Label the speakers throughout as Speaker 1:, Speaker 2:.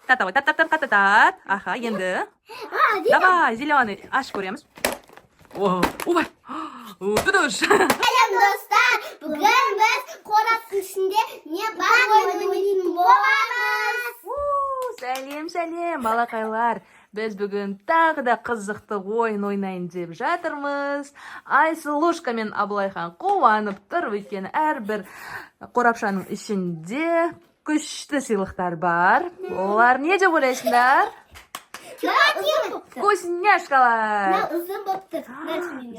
Speaker 1: Татовой, тат. Аха, енді. Давай, зеленый. Аш көреміз. Ой, тудуш.
Speaker 2: Сәлем достар, бүгін біз қораптың ішінде не бар ойнайтын боламыз.
Speaker 1: Сәлем, балақайлар. Біз бүгін тағы да қызықты ойын ойнайын деп жатырмыз. Айсұлушка мен Абылайхан қуанып тұр, өйткені әрбір қорапшаның ішінде күшті сыйлықтар бар. Олар не деп ойлайсыңдар? Вкусняшкалар!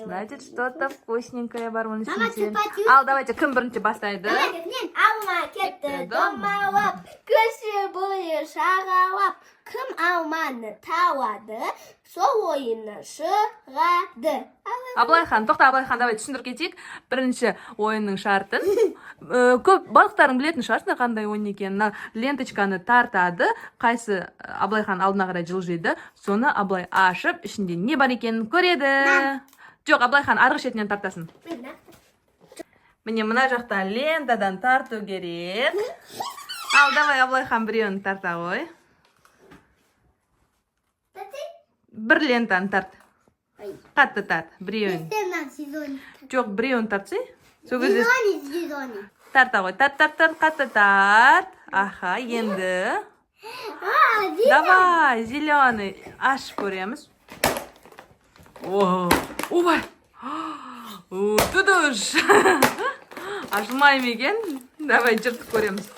Speaker 1: Значит, что-то вкусненькое бар оның ішінде. Ал, давайте, кім бірінші бастайды?
Speaker 2: Алма кетті домалап, көше бойы шағалап, кім алманы тауады, сол ойыны шығады.
Speaker 1: Абылайхан, тоқта Абылайхан, давай түсіндір кетейік. Бірінші ойынның шартын. Көп балықтарың білетін шығарсың қандай ойын екенін. Ленточканы тартады, қайсы Абылайхан алдына қарай жылжиды, соны Абылай ашып, ішінде не бар екенін көреді. Жоқ, Абылайхан арғы шетінен тартасын. Міне мына жақта лентадан тарту керек. Ал, давай Абылайхан біреуін тарта ғой. Бір лентаны тарт. Қатты тарт, біреуін. Жоқ, біреуін тартсай.
Speaker 2: Зеленый.
Speaker 1: Тарта ғой, тарт, қатты тарт. Аха, енді. Давай, зеленый. Аш көреміз. Ой. Тудуш. Ашылмай меген. Давай, жыртып көреміз.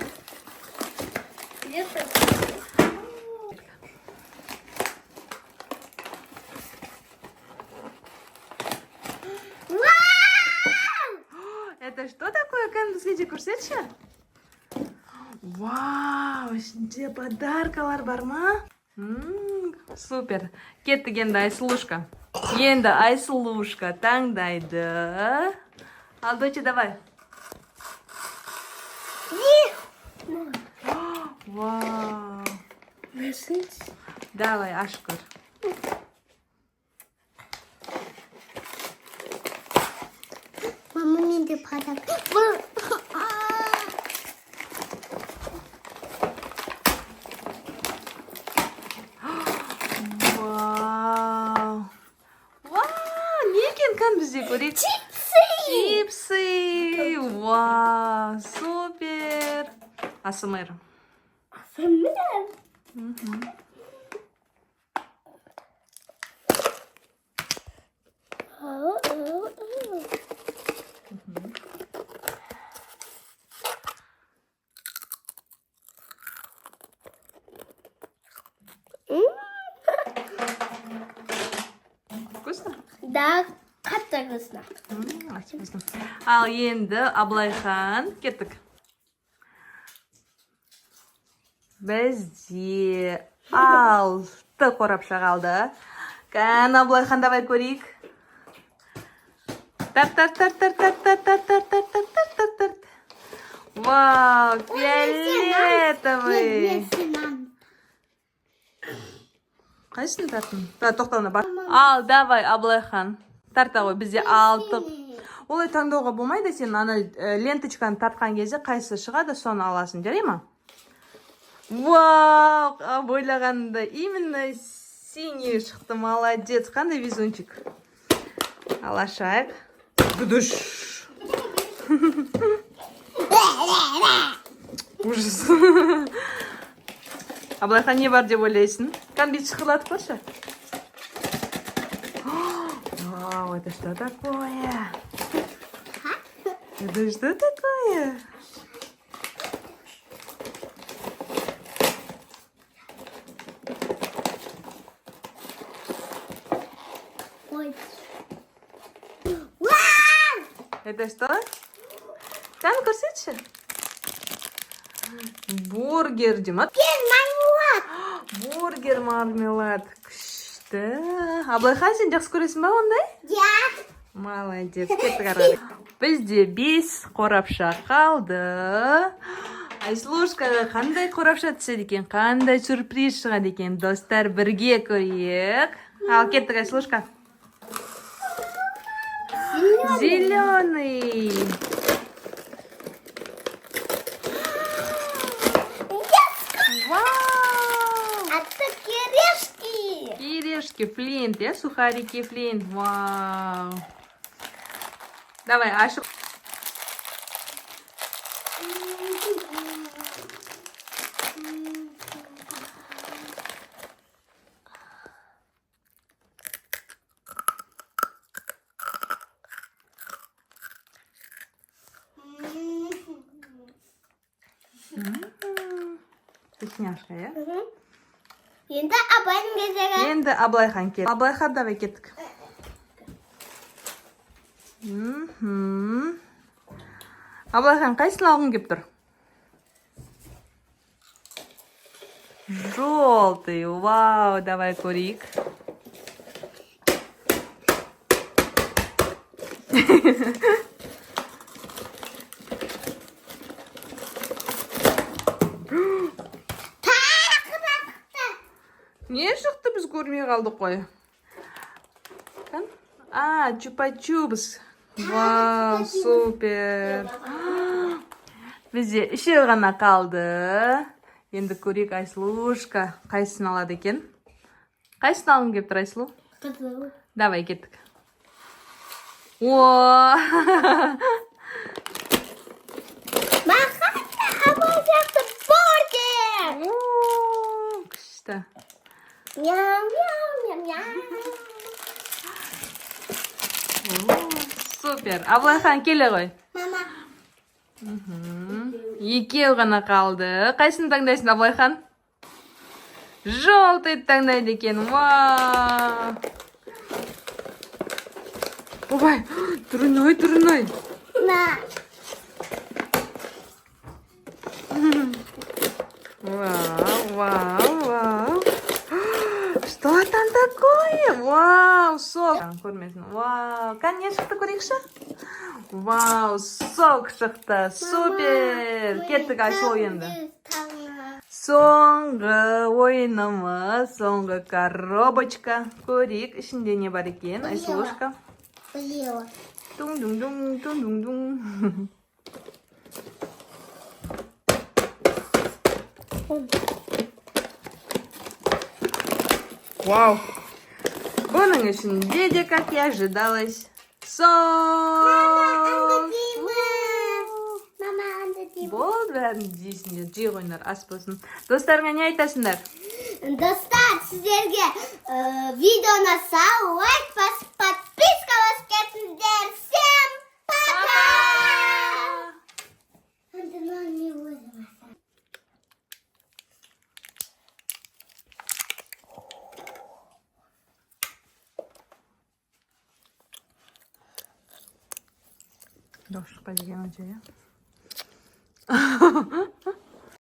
Speaker 1: Это что такое? Кән бізге де көрсетші? Вау, ішінде подаркалар бар ма? Супер. Кеттік енді Айсұлушка. Енді Айсұлушка таңдайды. Ал, доча, давай. Вау. Давай, аш көр.
Speaker 2: Мама менде подарок.
Speaker 1: Не екен кән бізде көрейік? Чипсы. Вау, супер. АСМР. Вкусно?
Speaker 2: Да, қатты вкусно.
Speaker 1: Ал енді Абылайхан, кеттік. Бізде 6 қорапша қалды. Кән, Абылайхан, давай көрейік. Тарт. Вау, фиолетовый. Қайсыны тарттың? Тоқтауына бар. Ал, давай, Абылайхан. Тарта ғой, бізде 6. Олай таңдауға болмайды, сен ана ленточканы тартқан кезде қайсы шығады, соны аласың, жарай ма? Вау, ойлағанда именно синий шықты, молодец. Қандай везунчик. Алашайық. Дудуш. Ужас. Абылайхан, не бар деп ойлайсың? Кән бет шықырлатып көрші. Вау, это что такое? Это что такое? Это что? Кән көрсетші. Бургер демат. Бургер мармелад. Күшті. Абылайхан, сен жақсы көресің ба ондай?
Speaker 2: Я.
Speaker 1: Молодец. Кеттік арғары. Бізде 5 қорапша қалды. Айсұлушкаға қандай қорапша түседі екен, қандай сюрприз шығады екен, достар, бірге көрейік. Ал, кеттік, Айсұлушка. Зеленый. Вау! сухарики Флинт, я сухарики Флинт. Вау. Давай, Аша. Вкусняшка, я?
Speaker 2: Енді абайдың кезегі.
Speaker 1: Енді Аблайхан кет. Аблайхан давай кеттік. Аблайхан қайсысын алғың кеп тұр? Желтый. Вау, давай көрейік. Не шықты, біз көрмей қалдық қой. Чупа-чупс. Вау, супер. Бізде үшеу ғана қалды. Енді көрейік Айсұлушка қайсысын алады екен. Қайсысын алғың кеп тұр, Айсұлу?
Speaker 2: Қызыл.
Speaker 1: Давай, кеттік. О!
Speaker 2: Маған да абай жақты бургер.
Speaker 1: Күшті.
Speaker 2: Ням, ням, ням, ням.
Speaker 1: Супер. Аблайхан келе ғой.
Speaker 2: Мама.
Speaker 1: Екеу ғана қалды. Қайсыны таңдайсың, Аблайхан? Желтый таңдайды екен. Вау! Обай, түрінай.
Speaker 2: На.
Speaker 1: Вау. Что там такое? Вау, сок. Көрмесін. Вау, конечно, көрейікші. Вау, сок шықты. Супер. Кеттік Айсұлу енді. Соңғы ойынымыз, соңғы коробочка. Көрейік, ішінде не бар екен, Айсұлушка.
Speaker 2: Білеуі.
Speaker 1: Тун-дун-дун. Вау! Бұның ішінде де, как и ожидалось, сок!
Speaker 2: Мама, анда
Speaker 1: Бол бәрін дейсіңдер, жей қойындар, ас болсын. Достарыңа не айтасыңдар?
Speaker 2: Достар, сіздерге видеоны сау, лайк басып, подписка басып кетіңдер. Всем пока! Не өзім.
Speaker 1: Дошка деген өте, я?